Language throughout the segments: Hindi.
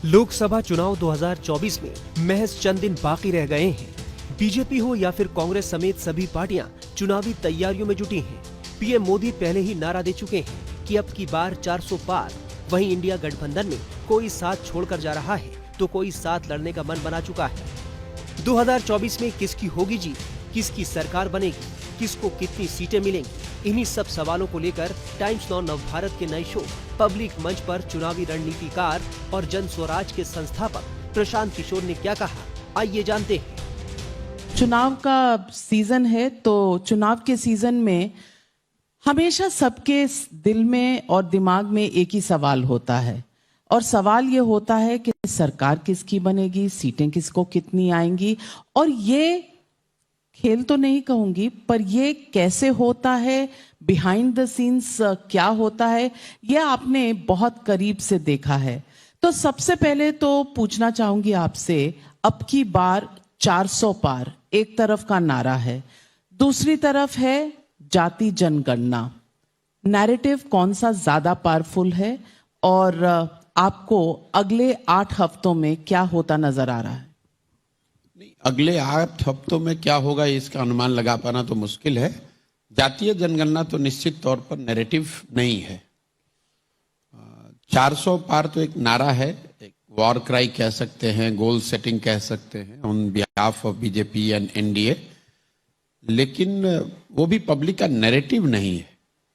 लोकसभा चुनाव 2024 में महज चंद दिन बाकी रह गए हैं। बीजेपी हो या फिर कांग्रेस समेत सभी पार्टियां चुनावी तैयारियों में जुटी हैं। पीएम मोदी पहले ही नारा दे चुके हैं कि अब की बार 400 पार। वहीं इंडिया गठबंधन में कोई साथ छोड़कर जा रहा है तो कोई साथ लड़ने का मन बना चुका है। 2024 में किसकी होगी जीत, किसकी सरकार बनेगी, किसको कितनी सीटें मिलेंगी, इन्हीं सब सवालों को लेकर टाइम्स नाउ नवभारत के नए शो पब्लिक मंच पर चुनावी रणनीतिकार और जन स्वराज के संस्थापक प्रशांत किशोर ने क्या कहा, आइए जानते हैं। चुनाव का सीजन है तो चुनाव के सीजन में हमेशा सबके दिल में और दिमाग में एक ही सवाल होता है और सवाल ये होता है कि सरकार किसकी बनेगी, सीटें किसको कितनी आएंगी। और ये खेल तो नहीं कहूंगी पर ये कैसे होता है, बिहाइंड द सीन्स क्या होता है, ये आपने बहुत करीब से देखा है। तो सबसे पहले तो पूछना चाहूंगी आपसे, अब की बार 400 पार एक तरफ का नारा है, दूसरी तरफ है जाति जनगणना। नैरेटिव कौन सा ज्यादा पावरफुल है और आपको अगले 8 हफ्तों में क्या होता नजर आ रहा है? नहीं, अगले 8 हफ्तों में क्या होगा इसका अनुमान लगा पाना तो मुश्किल है। जातीय जनगणना तो निश्चित तौर पर नैरेटिव नहीं है। 400 पार तो एक नारा है, एक वॉर क्राई कह सकते हैं, गोल सेटिंग कह सकते हैं on behalf of BJP and NDA, लेकिन वो भी पब्लिक का नैरेटिव नहीं है,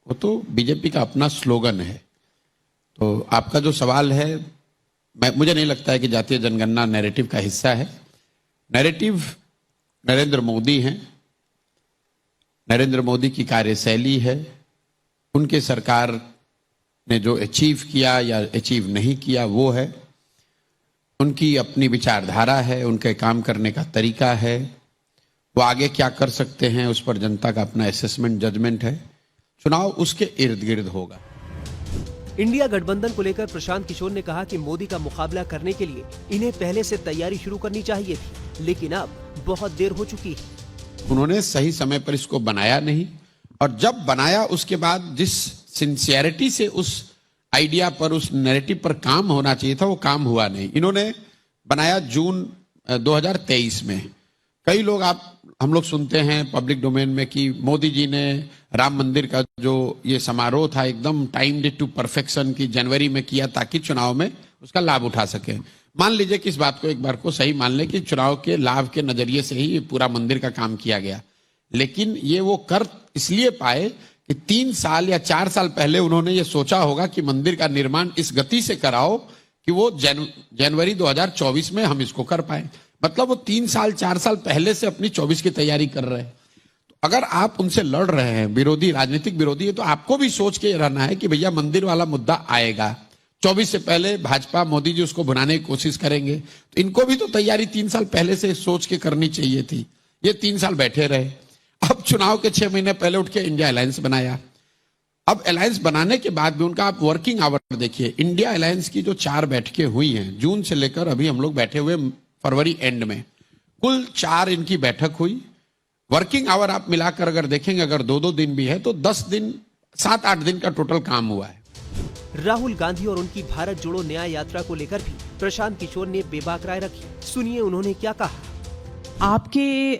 वो तो बीजेपी का अपना स्लोगन है। तो आपका जो सवाल है, मुझे नहीं लगता है कि जातीय जनगणना नैरेटिव का हिस्सा है। नैरेटिव नरेंद्र मोदी हैं, नरेंद्र मोदी की कार्यशैली है, उनके सरकार ने जो अचीव किया या अचीव नहीं किया वो है, उनकी अपनी विचारधारा है, उनके काम करने का तरीका है, वो आगे क्या कर सकते हैं उस पर जनता का अपना असेसमेंट जजमेंट है। चुनाव उसके इर्द गिर्द होगा। इंडिया गठबंधन को लेकर प्रशांत किशोर ने कहा कि मोदी का मुकाबला करने के लिए इन्हें पहले से तैयारी शुरू करनी चाहिए थी, लेकिन अब बहुत देर हो चुकी है। उन्होंने सही समय पर इसको बनाया नहीं, और जब बनाया उसके बाद जिस सिंसियरिटी से उस आइडिया पर, उस नैरेटिव पर काम होना चाहिए था वो काम हुआ नहीं। इन्होंने बनाया जून 2023 में। कई लोग हम लोग सुनते हैं पब्लिक डोमेन में कि मोदी जी ने राम मंदिर का जो ये समारोह था एकदम टाइम्ड टू परफेक्शन की जनवरी में किया ताकि चुनाव में उसका लाभ उठा सके। मान लीजिए कि इस बात को एक बार को सही मान ले कि चुनाव के लाभ के नजरिए से ही पूरा मंदिर का काम किया गया, लेकिन ये वो कर इसलिए पाए कि 3 साल या 4 साल पहले उन्होंने ये सोचा होगा कि मंदिर का निर्माण इस गति से कराओ कि वो जनवरी 2024 में हम इसको कर पाए। मतलब वो 3 साल 4 साल पहले से अपनी 24 की तैयारी कर रहे हैं। तो अगर आप उनसे लड़ रहे हैं, विरोधी, राजनीतिक विरोधी है, तो आपको भी सोच के रहना है कि भैया मंदिर वाला मुद्दा आएगा 24 से पहले, भाजपा मोदी जी उसको बनाने की कोशिश करेंगे। तो इनको भी तो तैयारी 3 साल पहले से सोच के करनी चाहिए थी। ये 3 साल बैठे रहे। अब चुनाव के 6 महीने पहले उठ के इंडिया अलायंस बनाया। अब अलायंस बनाने के बाद भी उनका आप वर्किंग आवर देखिए। इंडिया अलायंस की जो 4 बैठकें हुई हैं जून से लेकर अभी हम लोग बैठे हुए फरवरी एंड में, कुल 4 इनकी बैठक हुई। वर्किंग आवर आप मिलाकर अगर देखेंगे, अगर 2-2 दिन भी है तो 10 दिन, 7-8 दिन का टोटल काम हुआ है। राहुल गांधी और उनकी भारत जोड़ो न्याय यात्रा को लेकर भी प्रशांत किशोर ने बेबाक राय रखी। सुनिए उन्होंने क्या कहा। आपके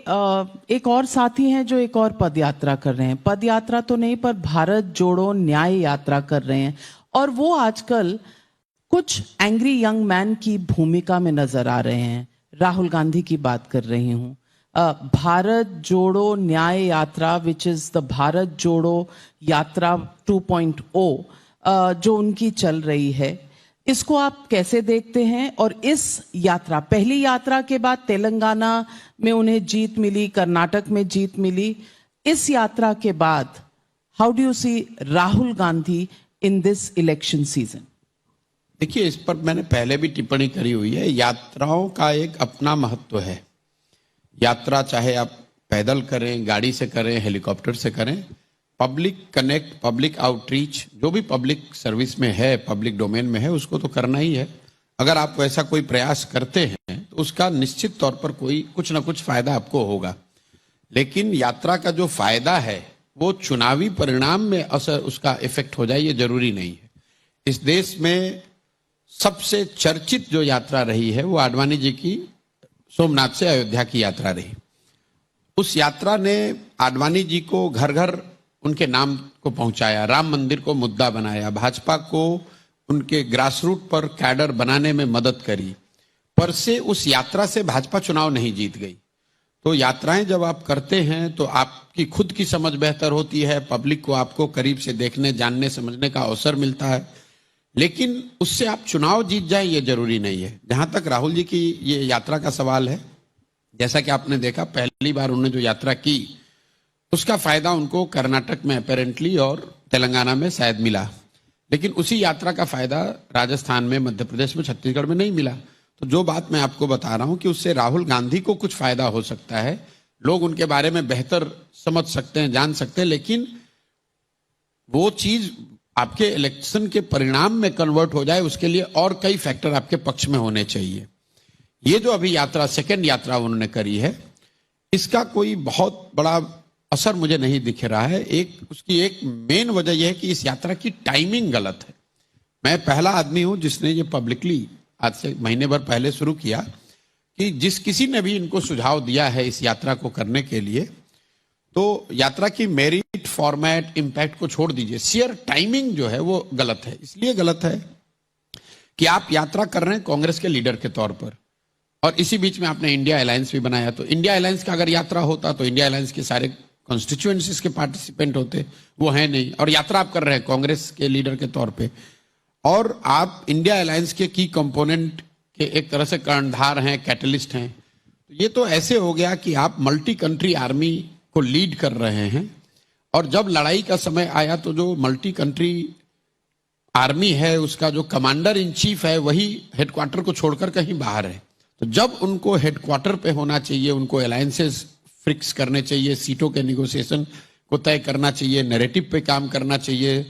एक और साथी हैं जो एक और पद यात्रा कर रहे हैं, पद यात्रा तो नहीं पर भारत जोड़ो न्याय यात्रा कर रहे हैं, और वो आजकल कुछ एंग्री यंग मैन की भूमिका में नजर आ रहे हैं। राहुल गांधी की बात कर रही हूँ। भारत जोड़ो न्याय यात्रा विच इज द भारत जोड़ो यात्रा 2.0 जो उनकी चल रही है, इसको आप कैसे देखते हैं? और इस यात्रा, पहली यात्रा के बाद तेलंगाना में उन्हें जीत मिली, कर्नाटक में जीत मिली, इस यात्रा के बाद how do you see Rahul Gandhi in this election season? देखिए, इस पर मैंने पहले भी टिप्पणी करी हुई है। यात्राओं का एक अपना महत्व है। यात्रा चाहे आप पैदल करें, गाड़ी से करें, हेलीकॉप्टर से करें, पब्लिक कनेक्ट, पब्लिक आउटरीच, जो भी पब्लिक सर्विस में है, पब्लिक डोमेन में है, उसको तो करना ही है। अगर आप वैसा कोई प्रयास करते हैं तो उसका निश्चित तौर पर कुछ ना कुछ फायदा आपको होगा। लेकिन यात्रा का जो फायदा है वो चुनावी परिणाम में असर, उसका इफेक्ट हो जाए, ये जरूरी नहीं है। इस देश में सबसे चर्चित जो यात्रा रही है वो आडवाणी जी की सोमनाथ से अयोध्या की यात्रा रही। उस यात्रा ने आडवाणी जी को घर घर उनके नाम को पहुंचाया, राम मंदिर को मुद्दा बनाया, भाजपा को उनके ग्रासरूट पर कैडर बनाने में मदद करी। पर से उस यात्रा से भाजपा चुनाव नहीं जीत गई। तो यात्राएं जब आप करते हैं तो आपकी खुद की समझ बेहतर होती है, पब्लिक को आपको करीब से देखने, जानने, समझने का अवसर मिलता है, लेकिन उससे आप चुनाव जीत जाएं ये जरूरी नहीं है। जहां तक राहुल जी की ये यात्रा का सवाल है, जैसा कि आपने देखा पहली बार उन्होंने जो यात्रा की उसका फायदा उनको कर्नाटक में अपेरेंटली और तेलंगाना में शायद मिला, लेकिन उसी यात्रा का फायदा राजस्थान में, मध्य प्रदेश में, छत्तीसगढ़ में नहीं मिला। तो जो बात मैं आपको बता रहा हूं कि उससे राहुल गांधी को कुछ फायदा हो सकता है, लोग उनके बारे में बेहतर समझ सकते हैं, जान सकते हैं, लेकिन वो चीज आपके इलेक्शन के परिणाम में कन्वर्ट हो जाए उसके लिए और कई फैक्टर आपके पक्ष में होने चाहिए। ये जो अभी यात्रा, सेकेंड यात्रा उन्होंने करी है, इसका कोई बहुत बड़ा असर मुझे नहीं दिख रहा है। उसकी एक मेन वजह यह है कि इस यात्रा की टाइमिंग गलत है। मैं पहला आदमी हूं जिसने ये पब्लिकली आज से महीने भर पहले शुरू किया कि जिस किसी ने भी इनको सुझाव दिया है इस यात्रा को करने के लिए, तो यात्रा की मेरिट, फॉर्मेट, इंपैक्ट को छोड़ दीजिए, शेयर टाइमिंग जो है वो गलत है। इसलिए गलत है कि आप यात्रा कर रहे हैं कांग्रेस के लीडर के तौर पर, और इसी बीच में आपने इंडिया अलायंस भी बनाया। तो इंडिया अलायंस का अगर यात्रा होता तो इंडिया अलायंस के सारे कॉन्स्टिट्यूएंसीज के पार्टिसिपेंट होते, वो है नहीं, और यात्रा आप कर रहे हैं कांग्रेस के लीडर के तौर पे, और आप इंडिया अलायंस के की कंपोनेंट के एक तरह से कर्णधार हैं, कैटलिस्ट हैं। तो ये तो ऐसे हो गया कि आप मल्टी कंट्री आर्मी को लीड कर रहे हैं, और जब लड़ाई का समय आया तो जो मल्टी कंट्री आर्मी है उसका जो कमांडर इन चीफ है वही हेडक्वार्टर को छोड़कर कहीं बाहर है। तो जब उनको हेडक्वार्टर पे होना चाहिए, उनको अलायंसेस फिक्स करने चाहिए, सीटों के निगोशिएशन को तय करना चाहिए, नैरेटिव पे काम करना चाहिए,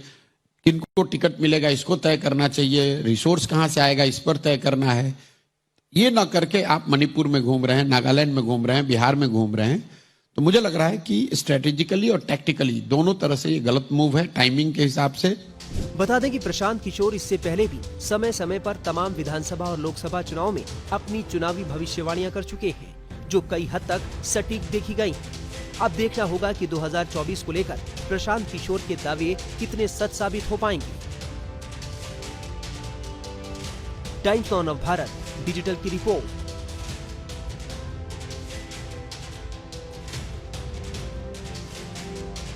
किनको टिकट मिलेगा इसको तय करना चाहिए, रिसोर्स कहां से आएगा इस पर तय करना है। ये ना करके आप मणिपुर में घूम रहे हैं, नागालैंड में घूम रहे हैं, बिहार में घूम रहे हैं। तो मुझे लग रहा है कि स्ट्रेटेजिकली और टैक्टिकली दोनों तरह से ये गलत मूव है टाइमिंग के हिसाब से। बता दें कि प्रशांत किशोर इससे पहले भी समय समय पर तमाम विधानसभा और लोकसभा चुनाव में अपनी चुनावी भविष्यवाणियां कर चुके हैं, जो कई हद तक सटीक देखी गई। अब देखना होगा कि 2024 को लेकर प्रशांत किशोर के दावे कितने सच साबित हो पाएंगे। Times on off Bharat digital की रिपोर्ट।